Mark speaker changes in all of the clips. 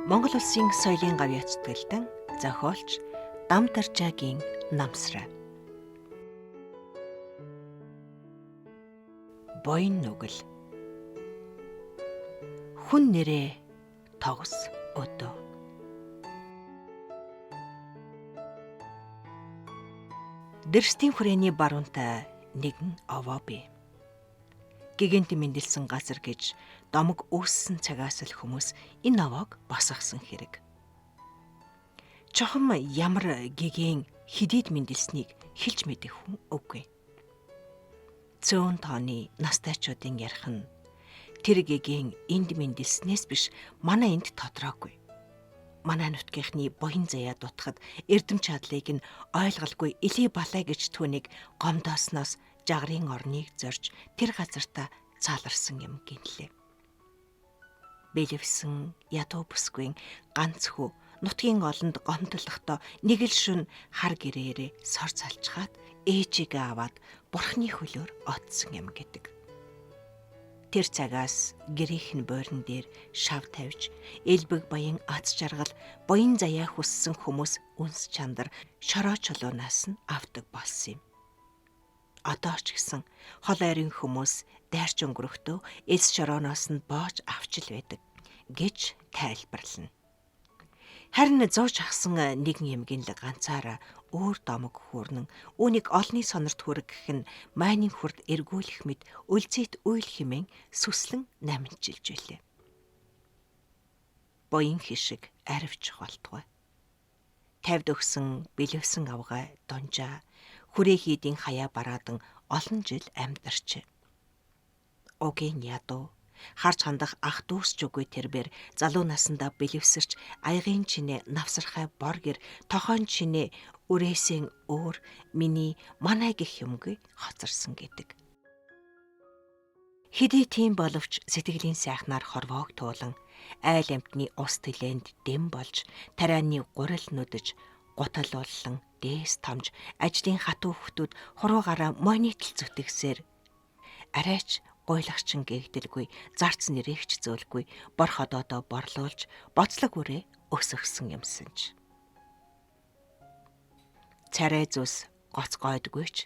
Speaker 1: Монгол улсын соёлын гавь яцтгэлтэн зохиолч Дамтарчаагийн намсраа. Буян нүгэл. Хүн нэрээ тогс өдөө. Дэрстийн хүрээний баруунтай нэгэн овоо бий. Гигэнт мэндэлсэн газар гэж домог үүссэн цагаас л хүмүүс энэ овоог босгосон хэрэг. Чухам ямар гигийн хидийд мэндэлснийг хэлж мэдэх хүн үгүй. Цөөн тооны настайчуудын ярих нь тэр гигийн энд мэндэлснээс биш манай энд тодроогүй. Манай нутгийнхны буян заяа дутахад эрдэм чадлыг нь ойлголгүй илий балай гэж түүнийг гомдоосноос жагрын орныг зорж тэр газартаа цааларсан юм гинлээ. Бэлэвсэн ядуу бүсгүй ганц хүү нутгийн олонд гомдлохдоо нэг л шүн хар гэрээрээ сор залчхаад ээжигээ аваад бурхны хөлөөр отсон юм гэдэг. Тэр цагаас гэрийнх нь бойрон дээр шав тавьж, элбэг баян аз жаргал, буян заяа хүссэн хүмүүс үнс чандар шороо чулуунаас нь авдаг болсон юм. Одоо ч гэсэн хол айрын хүмүүс дайрч өнгөрөхдөө эс шорооноос нь боож авч л байдаг гэж тайлбарлана. Харин зууж ахсан нэгэн эмгийн л ганцаараа өөр домог хүрнэн үүнийг олны сонорт хүргэх нь майнын хурд эргүүлэх мэд үлзийт үйл химэн сүслэн намжилж байлээ. Буян хишиг аривч болтугай. Тавьд өгсөн бэлэвсэн авгай дунжаа хүрээ хийдийн хаяа бараадан олон жил амьдарч. Огийн ядуу харж хандах ах дүүсч үгүй тэрбэр залуу насандаа бэлэвсэрч аягийн чинээ навсархай бор гэр тохон чинээ үрээсийн өөр миний манай гэх юмгүй хоцорсон гэдэг. Хэдий тийм боловч сэтгэлийн сайхнаар хорвоог туулан айл амтны ус тэлэнд дэм болж тарианы гурил нүдэж гутал боллон дээс тамж ажлын хатуу хөвтүүд хуруугаараа монитл зүтгэсээр арайч гуйлагчин гээгдэлгүй зарц нэрэгч зөөлгүй бор ходоодоо борлуулж боцлог үрээ өсгсөн юмсанч. Царай зүс гоц гойдгүйч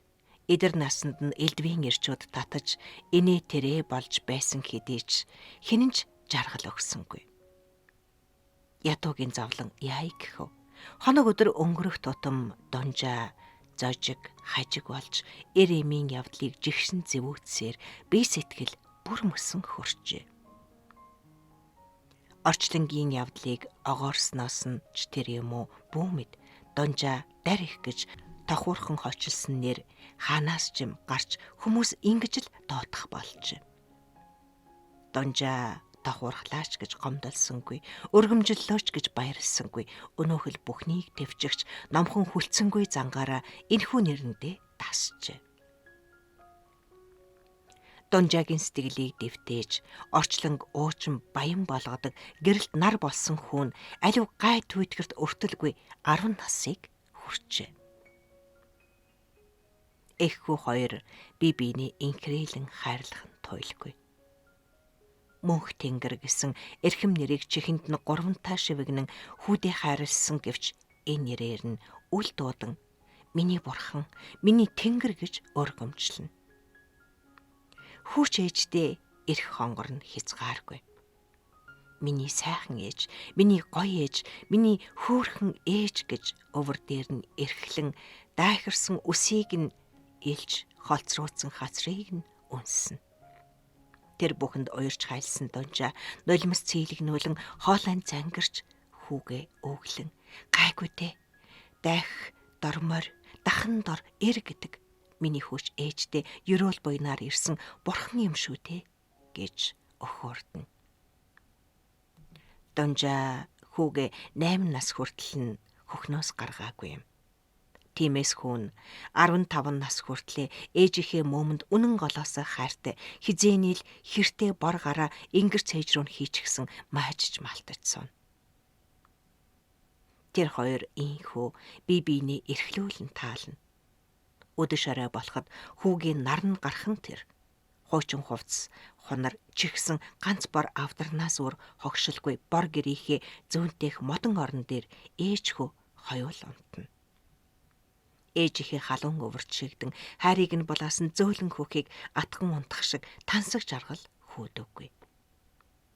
Speaker 1: эдэр насанд нь элдвийн ирчүүд татаж инээ тэрэ болж байсан хэдийч хинэнч жаргал өгсөнгүй. Ятуугийн зовлон яй гэхв. Хоног өдөр өнгөрөх тутам дунжаа зожиг хажиг болж эр эмийн явдлыг жигшин зэвүүцсээр бие сэтгэл бүр мөсөн хөрчээ. Орчлонгийн явдлыг огоорсноос нь ч тэр юм уу бүүмэд дунжаа дар их гэж тохуурхан хочилсон нэр хаанаас ч юм гарч хүмүүс ингэж л доотох болж. Дунжаа тохуурхлаач гэж гомдолсонгүй, өргөмжлөлөөч гэж баярлсангүй, өнөөхөл бүхнийг твжигч номхон хүлцэнгүй зангаараа энэхүү нэрэндээ тасчээ. Дунжаагийн сэтгэлийг дэвтээж, орчлонг уучин баян болгодог гэрэлт нар болсон хүүн аливаа гай түүтгэрт өртөлгүй 10 насыг хүрчээ. Эххүү хоёр бие биений инхрээлэн хайрлах нь туйлгүй. Мөнх тэнгэр гэсэн эрхэм нэрийг чихэнд нь гурвантай шивгнэн хүүдээ хайрлсан гэвч энэ нэрээр нь үл дуудан миний бурхан, миний тэнгэр гэж өргөмжлөн. Хүүч ээждээ эрх хонгор нь хязгааргүй. Миний сайхан ээж, миний гоё ээж, миний хөөрхөн ээж гэж өвөр дээр нь эрхлэн дайхарсан үсийг нь илж холцрууцсан хацрыг нь үнсэн. Тэр бүхэнд уярч хайлсан дунжаа нулимс цэйлэгнүүлэн хоолойн зангирч хүүгээ өглөн гайгүй дээ. Дайх дормоор дахан дор эр гэдэг миний хүүч ээждээ ерөөл буйнаар ирсэн бурхан юм шүү те гэж өхөөрдөн. Дунжаа хүүгээ 8 нас хүртэл нь хөхнөөс гаргаагүй юм. Тиймээс хүүн 15 нас хүртлээ ээжийнхээ мөмөнд үнэн голоосоо хайртай хизээнил хэртэй бор гараа ингэр цээж рүү хийчихсэн маажж малтажсан. Тэр хоёр ийхүү бие биений эрхлүүлэн таална. Өдөр шараа болоход хүүгийн нар нь гархан тэр Хуучин хувцас хунар чихсэн ганц бор авдарнаас өөр хогшилгүй бор гэрийнхээ зүүнтэйх модон орон дээр ээж хүү хоёул унтна. Ээжийнхээ халуун өвөрт шигдэн хайрыг нь булаасан зөөлөн хөхийг атган унтах шиг тансаг жаргал хүүдэггүй.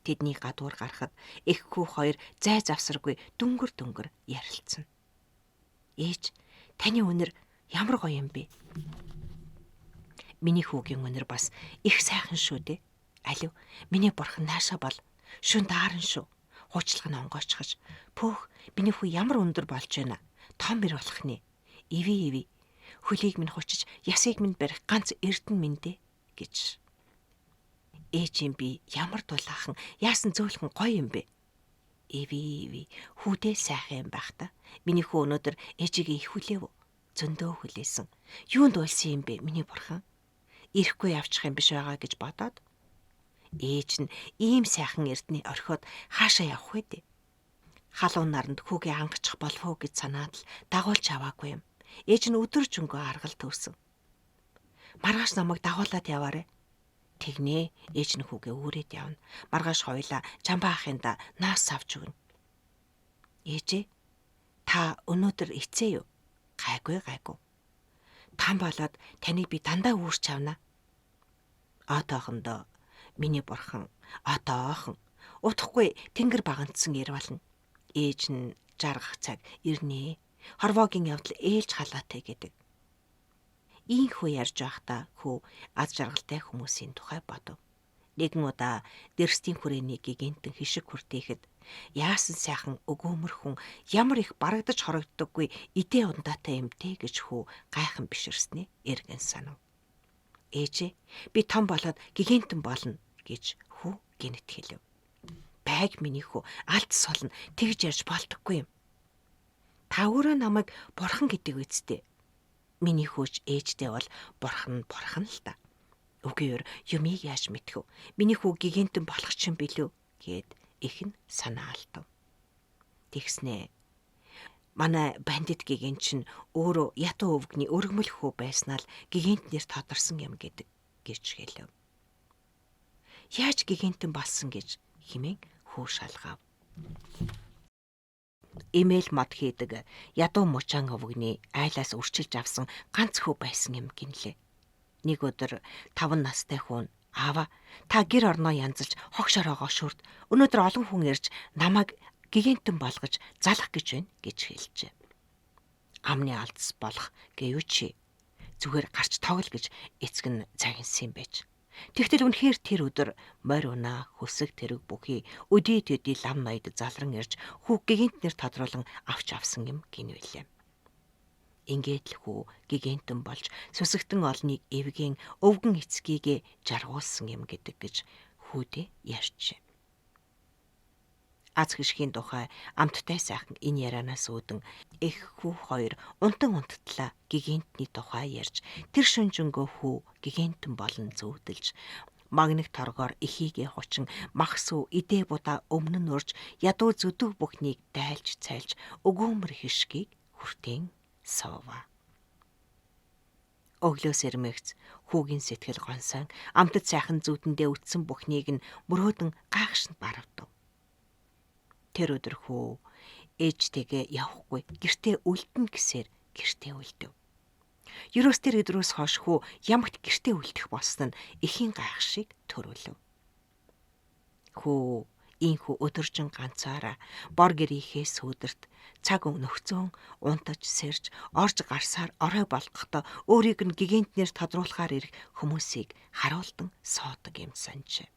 Speaker 1: Тэдний гадуур гарахад эх хүү хоёр зай завсаргүй дүнгэр ярилцсан. Ээж, таны үнэр ямар гоё юм бэ? Миний хүүгийн үнэр бас их сайхан шүү дээ. Алив, миний бурхан наашаа бол шүн дааран шүү. Хуучлах нь онгойчхож, пөөх, миний хүү ямар өндөр болж байна. Том бэр болох нэ. Иви. Хөлийг минь хучиж, ясыг минь барих ганц эрдэн минь дээ гэж. Ээжийн би ямар дулаахан, яасан зөөлхөн гоё юм бэ? Иви, хүүдээ сайхан юм байх та. Миний хүү өнөөдөр ээжигээ их хүлээв. Зөндөө хүлээсэн. Юунд уйлсан юм бэ, миний бурхан? Ирэхгүй явчих юм биш байгаа гэж бодоод. Ээж нь ийм сайхан эрдний орхиод хаашаа явах вэ дээ? Халуун наранд хүүгээ ангачих болов уу гэж санаад л дагуулж аваагүй юм. Ээж нь өдөр жөнгөө аргал төрсөн. Маргааш намайг дагуулад яваарэ. Тэгнээ, ээж нь хүүгээ үүрээд явна. Маргааш хоёлаа Жамбаа ахында наас авч өгнө. Ээжээ, та өнөөдөр эцээ юу? Гайгүй. Там болоод таныг би дандаа үүрч авна. Отоохондоо миний бурхан, отоохон. Удахгүй тэнгэр багандсан ир болно. Ээж нь жаргах цаг ирнэ. Хорвоогийн явдал ээлж халаатай гэдэг. Ийхүү ярьж байхдаа хүү аз жаргалтай хүмүүсийн тухай бодов. Нэгэн удаа дэрсдийн хүрээний гигантэн хишиг хүртээхэд яасан сайхан өгөөмөр хүн ямар их барагдаж хорогддоггүй идэ ундаатай юмтэй гэж хүү гайхан биширснээ эргэн санав. Ээжээ, би том болоод гигантэн болно гэж хүү гинэт хэлв. Байг миний хүү алдс солно тэгж ярьж болдоггүй юм. Та өөрөө намайг бурхан гэдэг үсттэй. Миний хөөч ээжтэй бол бурхан л та. Үгээр юмыг яаж мэдэх вэ? Миний хүү гигантэн болох ч юм билүү гэд их нь санаа алдав. Тэгснэ. Манай бандит гигант чинь өөрөө ятуу өвгний өргөмөл хүү байснаа л гигантнэр тодорсон юм гэдэг гэж хэлв. Яаж гигантэн болсон гэж химэн хүү шалгав. Имэйл мод хийдэг ядуу мужаан өвгний айлаас үрчилж авсан ганц хүү байсан юм гинлээ. Нэг өдөр 5 настай хүн аава та гэр орноо янзалж хогш ороогоо шүрд. Өнөөдөр олон хүн ирж намайг гигантэн болгож залах гэж байна гэж хэлжээ. Амны алдас болох гэв чи. Зүгээр гарч тоглол гэж эцэг нь загинсан юм байж. Тэгтэл үнэхээр тэр өдөр морь унаа хөсөг тэрэг бүхий өдий төдий лам ноёд залран ирж хүү гигантнэр тодруулан авч авсан юм гинвэлээ. Ингээд л хүү гигантэн болж сүсэгтэн олныг эвгэн өвгөн эцгийгээ жаргуулсан юм гэдэг гэж хүүдээ ярьжээ. Аз гიშгийн тухай амттай сайхан энэ ярианаас үүдэн эх хүү хоёр унттлаа гигантны тухай ярьж тэр шүнжэнгөө хүү гигантэн болон зүүдэлж магнит торгоор эхийгээ хучин махс уу идэ будаа өмнө нь урж ядуу зүдөг бүхнийг дайлж цайлж өгөөмөр хишгийг хүртэн суува. Өглөөс ирмэгц хүүгийн сэтгэл гонсон амтд сайхан зүудэндээ үтсэн бүхнийг нь мөрөөдөн гайхшин баравдав. Тэр өдөр хүү ээжтэйгээ явахгүй гэртээ үлдэнэ гэсээр гэртээ үлдэв. Юрос тэр өдрөөс хойш хүү ямагт гэртээ үлдэх болсон нь эхийн гайхшиг төрүүлв. Хүү ийхүү өдөржин ганцаараа бор гэрийнхээ сүүдэрт цаг нөхцөн унтаж сэрж орж гарсаар орой болгохдоо өөрийг нь гигантнэр тодруулахаар ирэх хүмүүсийг харуулдан соодог юм санджээ.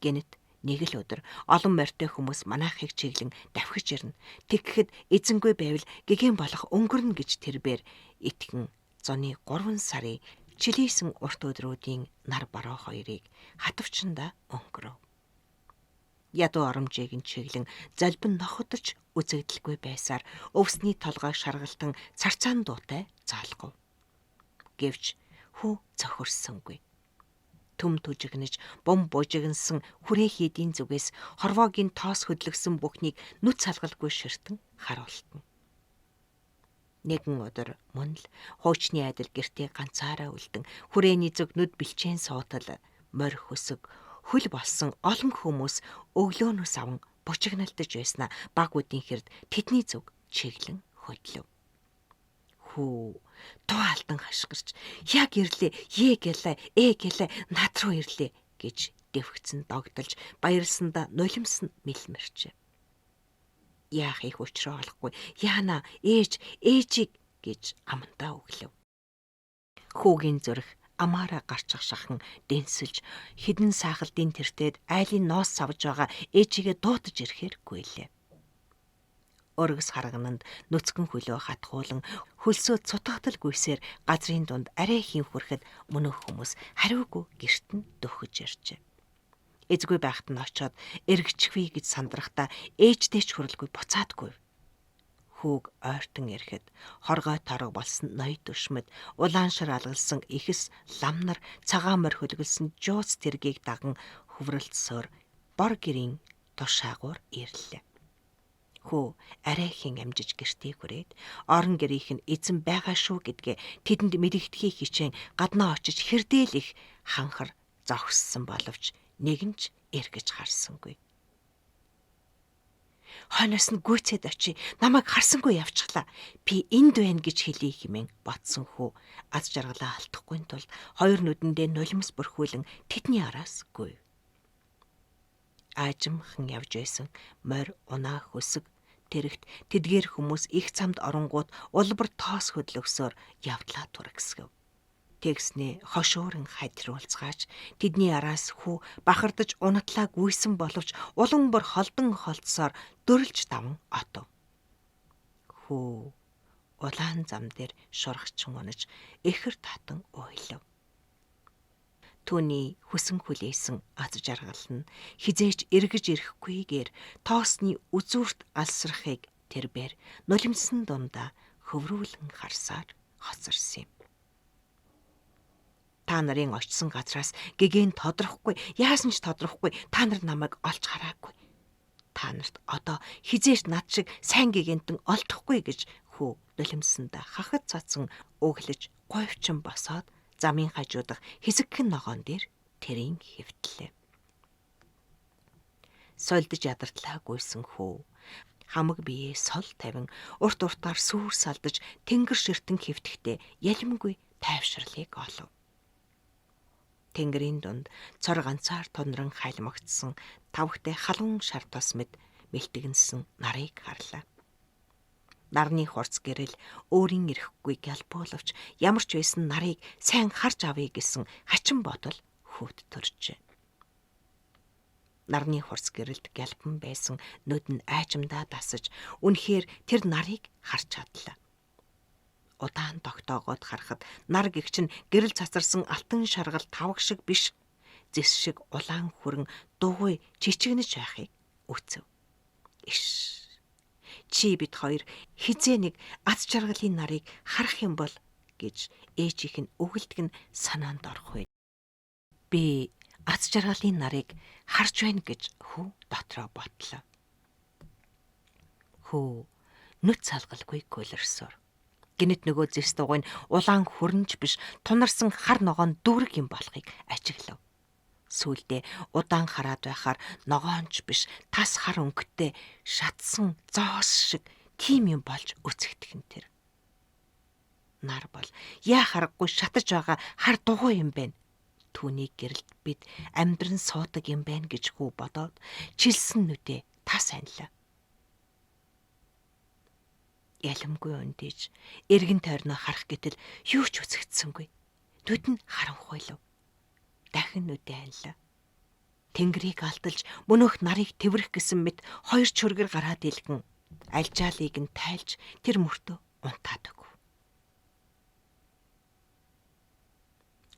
Speaker 1: Гэнэт нэг л өдөр олон морьтой хүмүүс манайхыг чиглэн давхиж ирнэ. Тэгэхэд эзэнгүй байвал гэгэн болох өнгөрнө гэж тэрбээр итгэн зуны 3 сарын чилийсэн урт өдрүүдийн нар бараа хоёрыг хатвчандаа өнгөрөв. Ядуу оромжийг нь чиглэн залбин нохотож үзэгдэлгүй байсаар өвсний толгойг шаргалтан царцаан дуутай заалгав. Гэвч хүү зохирсонгүй. Түм түжигнэж бом бужигнсан хүрээ хийдийн зүгээс хорвоогийн тоос хөдлөгсөн бүхнийг нүц салгалгүй ширтэн харуултан. Нэгэн өдөр мөн л хуучны адил гэртээ ганцаараа үлдэн хүрээний зүг нүд бэлчээн суудал морь хөсөг хөл болсон олон хүмүүс өглөөнөөс аван бужигналтаж байснаа баг үдийн хэрд тэдний зүг чиглэн хөдлөв. Хүү туу алдан хашгирч яг ирлээ гэлээ гэлээ над руу ирлээ гэж дэвхцэн догдолж баярлсандаа нулимс нь мэлмэрчээ. Яах их учраа олохгүй яана ээжийг гэж амандаа өглөв. Хүүгийн зүрх амаараа гарч шахсан дэнсэлж хідэн саахалдын тэртээд айлын ноос савж байгаа ээжигээ дуутаж ирэхээр гүйлээ. Өргөс харгананд нүцгэн хөлөө хатгуулан хөлсөө цутгатал гүйсээр газрын дунд арай хин хүрэхэд мөнөх хүмүүс хариугүй гэрт нь дөхөж иржээ. Эзгүй байхад нь очоод эргэчихвээ гэж сандрахтаа ээжтэй ч хүрэлгүй буцаадгүй. Хүүг ойртон ирэхэд хоргой торог болсон ноёд өшмөд улаан шар алгалсан ихэс ламнар цагаан морь хөлгөлсөн жууц тэргийг даган хөврөлтсөөр бор гэрийн тушаагуур ирлээ. Хүү арай хин амжиж гэртээ хүрээд орон гэрийнх нь эзэн байгаа шүү гэдгээ тэдэнд мэдэгдэхийг хичээн гаднаа очиж хэрдээл их ханхар зогссон боловч нэгэнч эргэж харсангүй. Хойноос нь гүйцэд очи намайг харсангүй явчихлаа. Би энд байна гэж хэлий хэмээн ботсон хүү аз жаргалаа алдахгүй тул хоёр нүдэндээ нулимс бүрхүүлэн тэдний араас гүйв. Аажимхан явж байсан морь унаа хөсөг тэрэгт тэдгээр хүмүүс их цамд оронгууд улбар тоос хөдлөвсөөр явдлаа турагсгэв. Тэгснээ хошууран хадруулцгаач тэдний араас хүү бахардаж унатлаа гүйсэн боловч улан бүр холдон холдсоор дөрлж даван отов. Хүү улаан зам дээр шургачин унаж эхэр татан уйлав. Түүний хүсэн хүлээсэн аз жаргал нь хизээч эргэж ирэхгүйгээр тоосны үзүүрт алсрахыг тэрбээр нулимсан дундаа хөврүүлэн харсаар хоцорсон юм. Та нарын очсон газраас гэгээн тодрохгүй, яасан ч тодрохгүй та нар намайг олж хараагүй. Та нарт одоо хизээч над шиг сайн гэгэнтэн олдохгүй гэж хүү нулимсандаа хахад цацсан өглөж говьчин босоод замын хажуудах хэсэгхэн ногоон дээр тэрийн хэвтлээ. Сольдж ядартлаа гүйсэн хүү хамаг биеэ сол тавин урт уртаар сүр салдаж тэнгэр ширтэн хэвтэхдээ ялимгүй тайвшрлыг олов. Тэнгэрийн дунд цор ганцаар тунран хайлмагдсан тавхтай халуун шар тос мэд мэлтгэнсэн нарыг харлаа. Нарны хурц гэрэл өөрийн ирэхгүй гялбуулвч ямар ч байсан нарыг сайн харж авъя гэсэн хачин бодол хөвд төржээ. Нарны хурц гэрэлд гялбан байсан нүд нь айчмдаа дасаж үнэхээр тэр нарыг харж чадлаа. Удаан тогтоогоод харахад нар гэгч нь гэрэл цацарсан алтан шаргал тавг шиг биш зэс шиг улаан хүрэн дугуй чичигнэж байхыг үзв. Иш чи бид хоёр хизээ нэг аз жаргалын нарыг харах юм бол гэж ээжийнх нь өгөлдөг нь санаанд орох вэ. Би аз жаргалын нарыг харж байна гэж хүү дотроо бодлоо. Хүү нүд салгалгүй гүйлэрсөөр. Гэнэт нөгөө зэс дугуйн улаан хөрнж биш тунарсан хар ногоон дүүрэг юм болохыг ажиглав. Сүүлдээ удаан хараад байхаар ногоонч биш тас хар өнгөтэй шатсан зоос шиг тийм юм болж өцөгдөх нь тэр. Нар бол яа харахгүй шатаж байгаа хар дугуй юм байна. Түүний гэрэлд бид амьдран суудаг юм байна гэж хүү бодоод чилсэн нүдээ тас анилаа. Ялимгүй өндийж эргэн тойрноо харах гэтэл юу ч үзэгдсэнгүй. Нүд нь харанхуйлав. Дахин нүдээ анилаа. Тэнгэрийг алдалж мөнөөх нарыг тэврэх гэсэн мэт хоёр чүргэр гараад илгэн альжаалыг нь тайлж тэр мөртөө унтаадаг.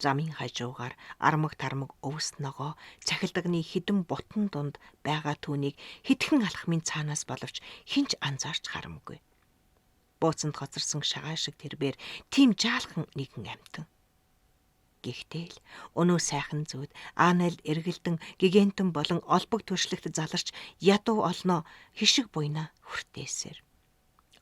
Speaker 1: Замын хажуугаар армаг тармаг өвс ногоо цахилдагны хідэн бутан дунд байгаа түүнийг хитгэн алхмын цаанаас боловч хинч анзаарч харамгүй. Бууцанд хоцорсон шагаа шиг тэрбээр тийм жаалхан нэгэн амтан. Гэхдээ л өнөө сайхан зүуд аанал эргэлдэн гигантэн болон олбог төршлөгт заларч ядуу олноо хишиг буйна хүртээсээр.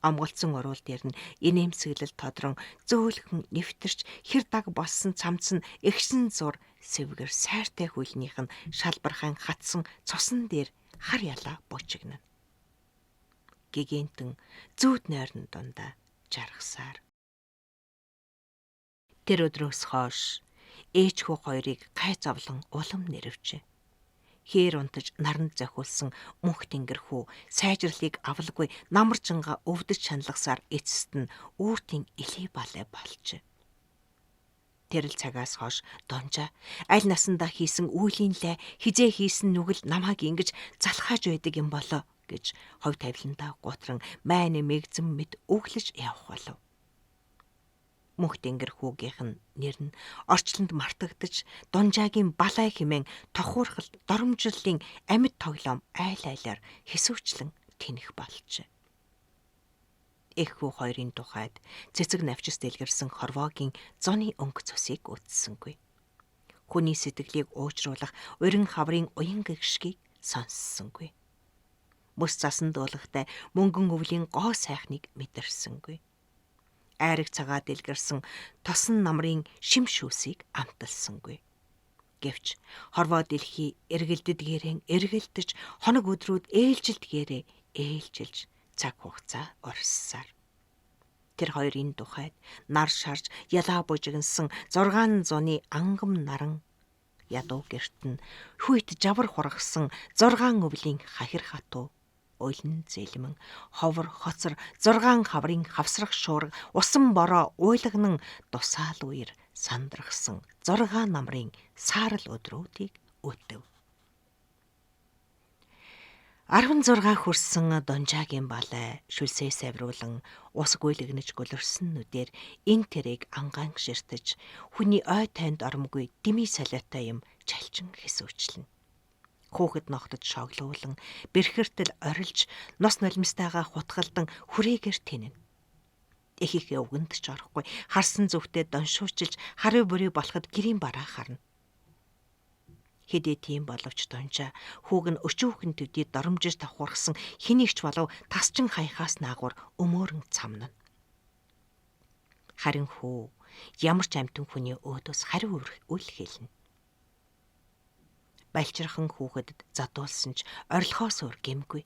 Speaker 1: Омголцсон уруул дээр нь инээмсэглэл тодрон зөөлхөн нэвтэрч хэр даг болсон цамц нь эгшин зур сэвгэр сайртай хөлнийх нь шалбархан хатсан цусан дээр хар ялаа бужигнана. Гэгэнтэн зүүд нойрон дундаа жаргасаар. Тэр өдрөөс хойш ээж хүү хоёрыг гай зовлон улам нэрвчээ. Хээр унтаж наранд зохиулсан мөнх тэнгэрхүү сайжрлыг авалгүй намарчинга өвдөж шаналгасаар эцэст нь үүртийн элий балай болжээ. Тэрэл цагаас хойш Дунжаа аль насандаа хийсэн үйлийн лай хизээ хийсэн нүгэл намайг ингэж залхааж байдаг юм болоо гэж хов тавиландаа гутран майны мэгзэн мэд өглөж явах болов. Мөнх тэнгэрхүүгийнх нь нэр нь орчлонд мартагдаж Дунжаагийн балай хэмээн тохуурхал доромжллын амьд тоглоом айл айлаар хэсүүчлэн тэнэх болжээ. Эхүү хоёрын тухайд цэцэг навчис дэлгэрсэн хорвоогийн зуны өнгө цусыг үтсэнгүй. Хүний сэтгэлийг уужруулах урин хаврын уян гэгшгийг сонссонгүй. Мөс цасан дуулахтай мөнгөн өвлийн гоо сайхныг мэдэрсэнгүй. Айраг цагаа дэлгэрсэн тосон намрын шим шүүсийг амталсангүй. Гэвч хорвоо дэлхий эргэлдэдгээрэн эргэлдэж хоног өдрүүд ээлжилдгээрээ ээлжилж цаг хугацаа орссаар. Тэр хоёрын тухайд нар шарж ялаа бужигнсан 600 ангам наран ядуу герт нь хүйт жавар хургасан 6 өвлийн хахир хатуу ойлн зэлмэн ховор хоцор 6 хаврын хавсрах шуурга усан бороо уйлагнан дусаал үер сандрахсан 6 намрын саарл өдрүүдийг өтөв. 16 хүрсэн Дунжаагийн балай шүлсээ савруулан ус гүйлгэнэж гөлөрсөн нүдээр эн тэрэг ангаан ширтэж хүний ой танд оромгүй дими солиотой юм чалчин хэсүүчлэн. Хүүхэд ногтод шоглуулан бэрхэртэл орилж нос нулимстайгаа хутгалдан хүрээгээр тэнэн. Эхийнхээ өвгөнд ч орохгүй харсан зүгтээ доншуучилж харив бүрий болоход гэрийн бараа харна. Хэдий тийм боловч Дунжаа хүүг нь өчүүхэн төдий доромжиж давхурсан хэнийгч болов тасчин хаяхаас наагур өмөөрөн цамнана. Харин хүү ямар ч амтэн хүний өөдөөс хариу үл хэлнэ. Балчирхан хүүхэдэд задуулсан ч орилхоос өөр гэмгүй.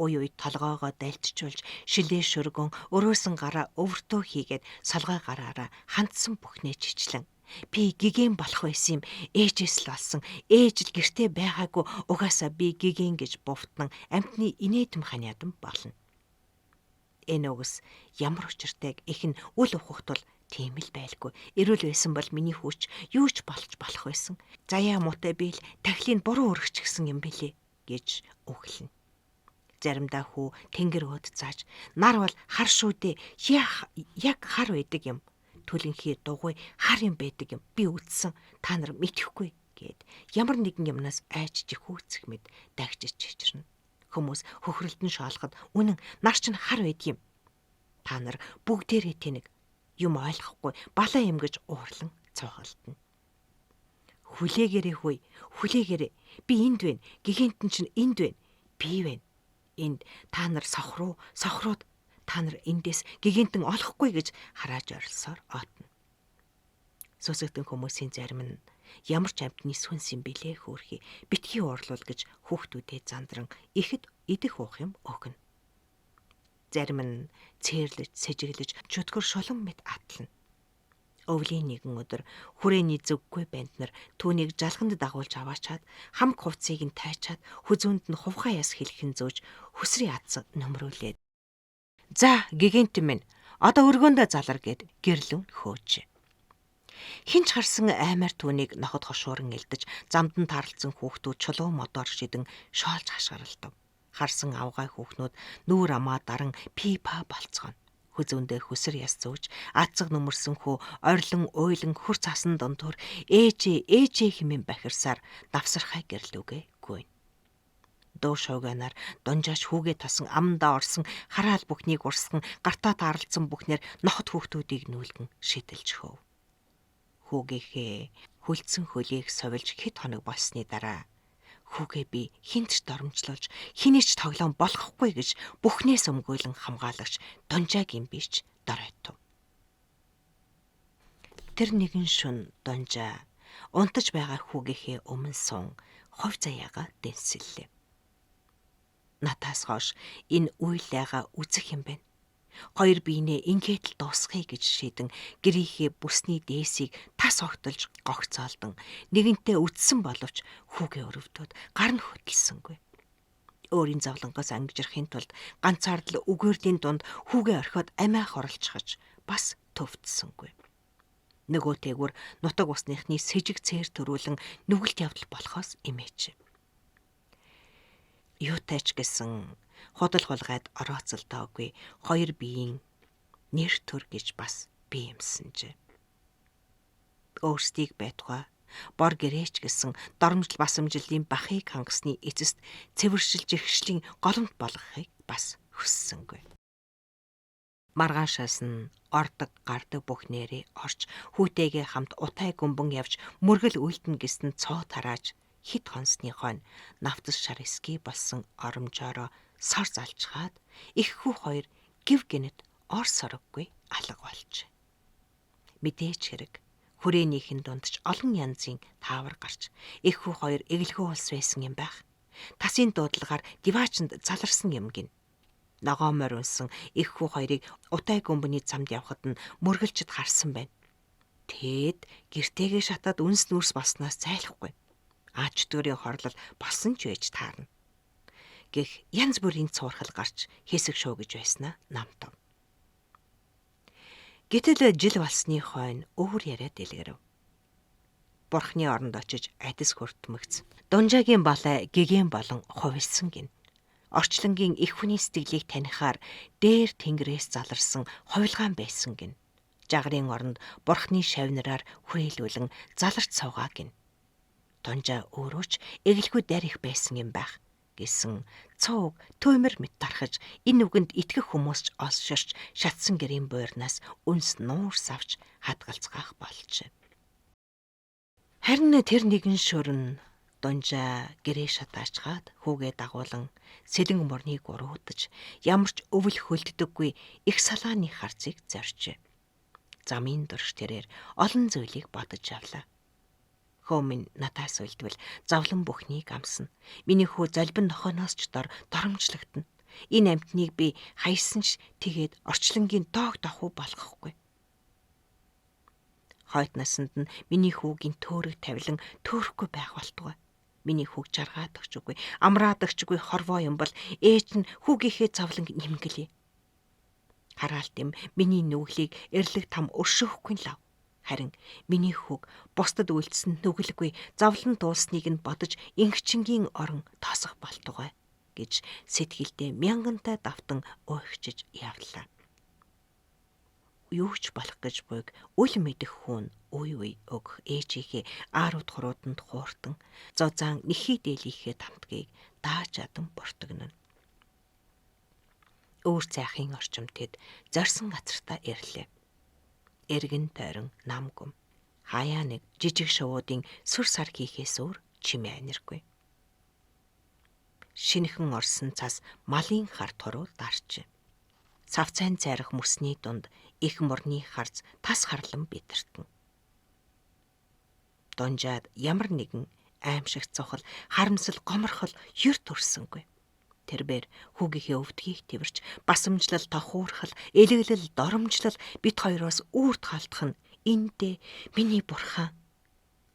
Speaker 1: Уй уй толгоогоо дайлтжуулж шилээ шөргөн өрөөсөн гараа өвөртөө хийгээд солгой гараараа хандсан бүхнээ чичлэн би гэгэн болох байсан юм ээжээс л болсон ээж л гэртээ байгаагүй угаасаа би гэгэн гэж бувтан амтны инээдэм ханиадан болно. Энэ үгс ямар учиртайг их нь үл ухах тул тийм л байлгүй. Эрүүл байсан бол миний хүүч юу ч болж болох байсан. Заяа муутай би л тахлыг буруу өргөчихсөн юм бэлээ гэж өглөнө. Заримдаа хүү тэнгэр өөд зааж нар бол хар шүү дээ. Яг хар байдаг юм. Түлэнхий дугуй хар юм байдаг юм. Би үтсэн та нар мэдхгүй гэд ямар нэгэн юмнаас айж жихүүцэх мэд дагжиж чичрэнэ. Хүмүүс хөхрөлтөн шоолоход үнэн нар чинь хар байд юм. Та нар бүгдээрээ тэнэг юм ойлгохгүй балаа юм гэж уурлан цоохолтно. Хүлээгээрээ хүй, хүлээгээрээ. Би энд байна. Гэгэнтэн чинь энд байна. Би байна. Энд та нар сохрууд та нар эндээс гэгэнтэн олохгүй гэж харааж орилсоор оотно. Сүсэгтэн хүмүүсийн зарим нь ямар ч амтны сүнс юм бэлээ хөөрхий битгий уурлуул гэж хүүхдүүдэд зандран ихэд идэх уух юм өгнө. Зарим нь цээрлэж, сэжиглэж, чөтгөр шулан мэт атлана. Өвлийн нэгэн өдөр хүрээний зүггүй банднар түүнийг жалганд дагуулж аваачаад хамг хувцсыг нь тайчаад хүзүүнд нь хувхаа яс хэлхэн зөөж хүсрийн адс нөмрүүлээд "За, гэгэнтэн минь, одоо өргөөндөө залар" гэд гэрлүүн хөөж. Хинч харсан аймаар түүнийг ноход хошууран элдэж замд нь тааралцсан хүүхдүүд чулуу модоор шидэн шоолж хашгиралдав. Харсан авгай хүүхнүүд нүүр амаа даран пипа болцгоно. Хүзүүндээ хүсэр яс зөөж аацаг нөмөрсөн хөө орилон уйлан хөр цасан донтор ээжээ хэмээн бахирсаар давсархай гэрлүүгээ гүйн. Дуу шууганаар Дунжааш хүүгээ тасан амдаа орсон хараал бүхнийг урсган гартаа таарлцсан бүхнэр ноход хүүхдүүдийг нүүлгэн шидэлж хөөв. Хүүгийнхээ хөлдсөн хөлийг совилж хэд хоног болсны дараа Хүүгээ би хинт ч доромжлуулж, хинээч тоглоом болохгүй гэж бүхнээс өмгөөлөн хамгаалагч Дунжаагийн бич доройтов. Тэр нэгэн шөнө Дунжаа унтаж байгаа хүүгийнхээ өмнө сун ховь заяагаа дэнсэллээ. Натаас хойш энэ үйл айгаа үзэх юм байна. Хоёр биенээ ингээд л дуусгая гэж шийдэн гэрийнхээ бүсний дээсийг тас огтолж гогцоолдон нэгэнтээ үдсэн боловч хүүгээ өрөвдөд гар нь хөдөлсөнгүй. Өөрийн зовлонгоос ангижрахын тулд ганцаар л үгээрлийн дунд хүүгээ орхиод амиа хорлцохож бас төвдсөнгүй. Нөгөөтэйгүр нутаг усныхны сэжиг цээр төрүүлэн нүгэлт явдал болохоос эмээч. Юутайч гэсэн худал хулгайд орооцолдоогүй хоёр биеийн нэр төр гэж бас би юмсанжээ. Өөрсдийг байтугай бор гэрээч гэсэн доромжил басамжилын бахыг хангасны эцэст цэвэршилж ихшлийн голомт болгохыг бас хүссэнгүй. Маргаашаас нь ордог гардаг бүх нэрээ орж хүүтэйгээ хамт утай гүмбэн явж мөргөл үйлдэн гэсэн цоо тарааж хит хонсныхоо навтас шар эски болсон оромжоороо сор залчгаад их хүү хоёр гів гинэт ор сороггүй алга болж. Мэдээч хэрэг хүрээнийхэн дунд ч олон янзын таавар гарч их хүү хоёр эглэгөө улс байсан юм байх. Тасын дуудлагаар диваачнд заларсан юм гин. Ногоо морь унсан их хүү хоёрыг утай гүмбэний замд явхад нь мөргөлжид харсан байна. Тэгэд гэртээгээ шатаад үнс нүрс болсноос зайлахгүй. Ач дүүрийн хорлол болсон ч байж таарна. Гэх янз бүрийн цуурхал гарч хэсэг шуу гэж байснаа намтав. Гэтэл жил болсны хойно өөр яриа дэлгэрв. Бурхны оронд очиж адис хүртмэгц. Дунжаагийн балай гэгэн болон хувилсан гин. Орчлонгийн их хүний сэтгэлийг танихаар дээр тэнгэрээс заларсан хувилгаан байсан гин. Жагрын оронд бурхны шавнараар хүрээлүүлэн заларч суугаа гин. Дунжаа өөрөө ч эглэхүй дарих байсан юм байх гэсэн цууг төмөр мэт тархаж энэ үгэнд итгэх хүмүүс ч олширч шатсан гэрийн буйрнаас үнс нуурс авч хадгалцгаах болж. Харин тэр нэгэн шөрөн Дунжаа гэрээ шатаачгаад хүүгээ дагуулan сэлэн мөрнийг уруудаж ямар ч өвөл хөлддөггүй их салааны харцыг зорьжээ. Замын дурш тэрээр олон зүйлийг бодож авлаа. Хөөмин натаас үлдвэл завлан бүхнийг амсна. Миний хүү залбин нохоноос ч доромжлогдно. Энэ амьтныг би хайсан ч тэгээд орчлонгийн доог давхуу болгохгүй. Хойд насанд нь миний хүүгийн төөрөг тавилан төөрөхгүй байх болтугай. Миний хүүг жаргаад өгчгүй, амраад өгчгүй хорвоо юм бол ээж нь хүүгийнхээ завланг нэмгэлээ. Хараалт юм миний нүглийг эрлэг там өршөөхгүй лав. Харин миний хүүг бусдад үйлдсэн нүгэлгүй завлан дуулсныг нь бодож ингчингийн орон тосох болтугай гэж сэтгэлдээ мянгантай давтан уйгчиж явлаа. Юу ч болох гэж буйг үл мэдэх хүн үе өгөх ээжийнхээ аарууд хурууданд хууртан зозаан нэхий дээлийнхээ тамтгийг дааж адан буртагнана. Өөр цайхын орчим тэд зорьсон газартаа ирлээ. Эргэн тойрон намгүм хаяа нэг жижиг шувуудын сүр сар хийхээс өөр чимээ аниргүй. Шинэхэн орсон цас малын хар туруу дарж. Савцайн цайрах мөсний дунд их мөрний харц тас харлан битэртэн. Дунжаад ямар нэгэн аимшигт цохол харамсал гоморхол юр төрсөнгүй. Тэрбээр хүүгийнхээ өвдгийг тэрч басамжлал тохуурхал элэглэл доромжлол бит хоёроос үрд халтах нь эндээ миний бурхан.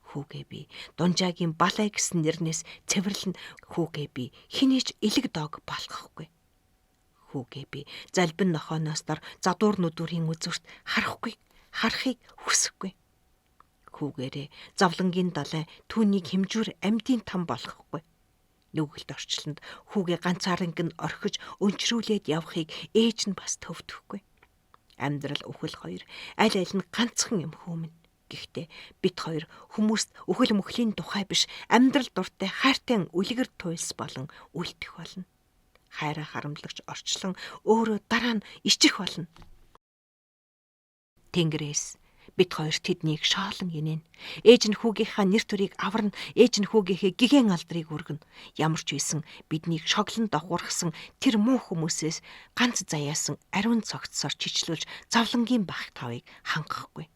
Speaker 1: Хүүгээ би Дунжаагийн балай гэсэн нэрнээс цэвэрлэн хүүгээ би хинээч элэг дог болгохгүй. Хүүгээ би залбин нохооноос дор задуур нүдүрийн үзүүрт харахыг хүсэхгүй. Хүүгээрээ завлангийн далай түүнийг хэмжүүр амьдын там болгохгүй. Нүгэлт орчлонд хүүгээ ганцаарнг нь орхиж өнчрүүлээд явахыг ээж нь бас төвдөхгүй. Амьдрал үхэл хоёр аль аль нь ганцхан юм хөөмнө. Гэхдээ бит хоёр хүмүүст үхэл мөхлийн тухай биш амьдрал дуртай хайртай үлгэр туйлс болон үлдэх болно. Хайраа харамлагч орчлон өөрөө дараа нь ичих болно. Тэнгэрээс Бид хоёр тэднийг шоолон инээн. Ээж нь хүүгийнхаа нэр төрийг аварна, ээж нь хүүгийнхээ гигэн алдрыг үргэнэ. Ямар ч байсан биднийг шоглон дохуурхсан тэр муу хүмүүсээс ганц заяасан ариун цогцсоор чичлүүлж зовлонгийн бах тавыг хангахгүй.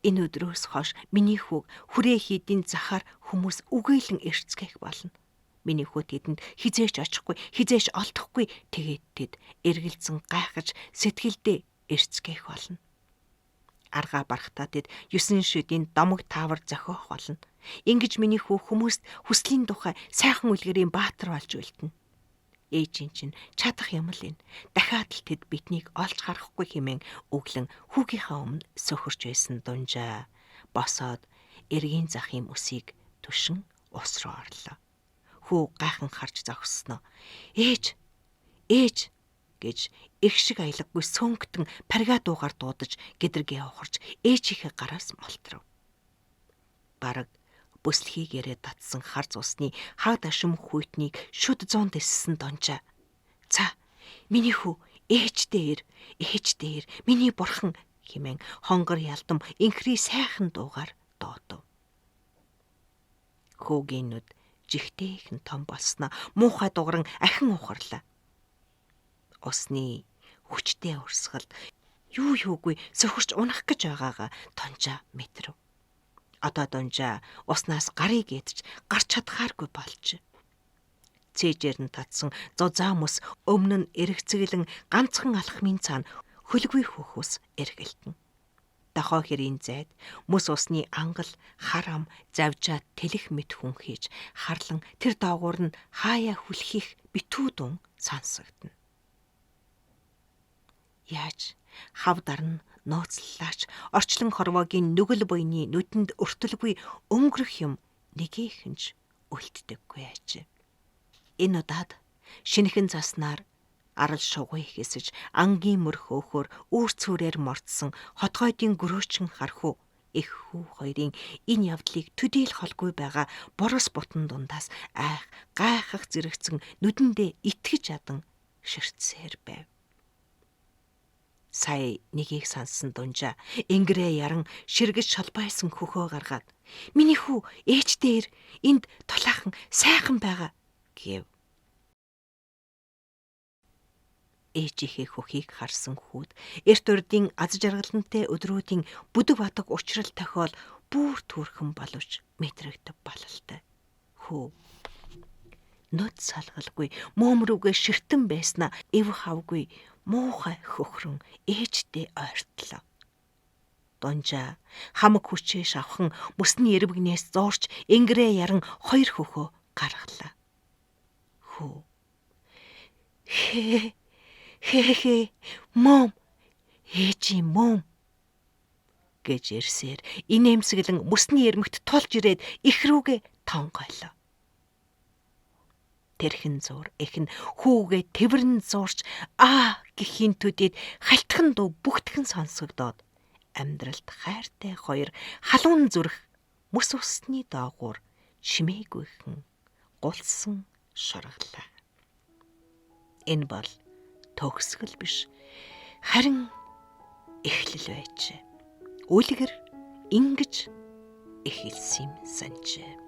Speaker 1: Энэ өдрөөс хойш миний хүүг хүрээ хийдийн захаар хүмүүс үгейлэн эрцгээх болно. Миний хүү тэдэнд хизээч очихгүй, хизээч олдохгүй. Тэгээд тэд эргэлзэн гайхаж сэтгэлдээ эрцгээх болно. Аргаа барахтаа тэд 9 шидийн домог таавар зохиох болно. Ингэж миний хүү хүмүүст хүслийн тухай сайхан үлгэрийн баатар болж үлдэнэ. Ээжийн чинь чадах юм л энэ. Дахиад л тэд биднийг олж харахгүй хэмээн өглөн хүүгийнхаа өмнө сөхөрч байсан дунжаа. Босоод эргийн захын өсийг түшин ус руу орлоо. Хүү гайхан харж зогссноо. Ээж гэж их шиг аялгагүй сөнгөтөн парга дуугаар дуудаж гэдргээ ухарч ээжийнхээ гараас молтров. Бараг бүслэхийгээрээ татсан хар цусны хагад ашим хүйтнийг шүд зуун дэссэн донжаа. За, миний хүү ээж дээр миний бурхан хэмээн хонгор ялдам инхри сайхан дуугаар доотов. Хүүгийн нүд жигтэйхэн том болсноо муухай дугран ахин ухарлаа. Усны хүчтэй урсгал юугүй сөхөрч унах гэж байгаагаа тонжаа мэдрв. Одоо дунжаа уснаас гарыг идэж гарч чадхааргүй болж. Цээжээр нь татсан зузаан мөс өмнө нь эргэцэглэн ганцхан алхмын цаана хөлгүй хөхөөс эргэлтэн. Дохоо хэрийн зайд мөс усны ангал хар ам завжаа тэлэх мэт хүн хийж харлан тэр доогуур нь хаяа хүлхийх битүү дун сонсогдно. Яаж хав дарна нууцлаач орчлон хорвоогийн нүгэл буйны нүдэнд өртөлгүй өнгөрөх юм нэгээхэнж үлддэггүй аж. Энэ удаад шинэхэн заснаар арал шугуй хэсэж ангийн мөр хөөхөр үүр цүрээр мордсон хотгойдын гөрөөчн хархуу их хүү хоёрын энэ явдлыг төдийл холгүй байгаа борос бутан дундаас гайхах зэрэгцэн нүдэндээ итгэж ядан ширтсээр байв. Сая нэгийг сансан дунжаа ингэрээ яран ширгэж шалбайсан хөхөө гаргаад миний хүү ээж дээр энд тулаахан сайхан байгаа гэв. Ээжийнхээ хөхийг харсан хүүд эрт урдын аз жаргалантай өдрүүдийн бүдэг батг учрал тохиол бүр төрхөн боловч мэдрэгдэв бололтой. Хүү нүд салгалгүй мөөмрүүгээ ширтэн байснаа эв хавгүй муухай хөхрөн ээжтэй ойртлоо. Дунжаа хамаг хүчээ шавхан мөсний эрбэгнээс зуурч ингэрээ яран хоёр хөхөө гаргалаа. Хүү хээ мом ээжийн мом гэж ирсээр инээмсэглэн мөсний эрмэгт тулж ирээд их рүүгээ тонгойлоо. Тэрхэн зур эхэн хүүгээ тэрэн зуурч гэхийн төдийд халтхан дуу бүгтгэн сонсогдоод амьдралд хайртай хоёр халуун зүрх мөс усны доогуур чимээгүйхэн гулсан шурглаа. Энэ бол төгсгөл биш харин эхлэл байж үлгэр ингэж эхэлсэн юм санжээ.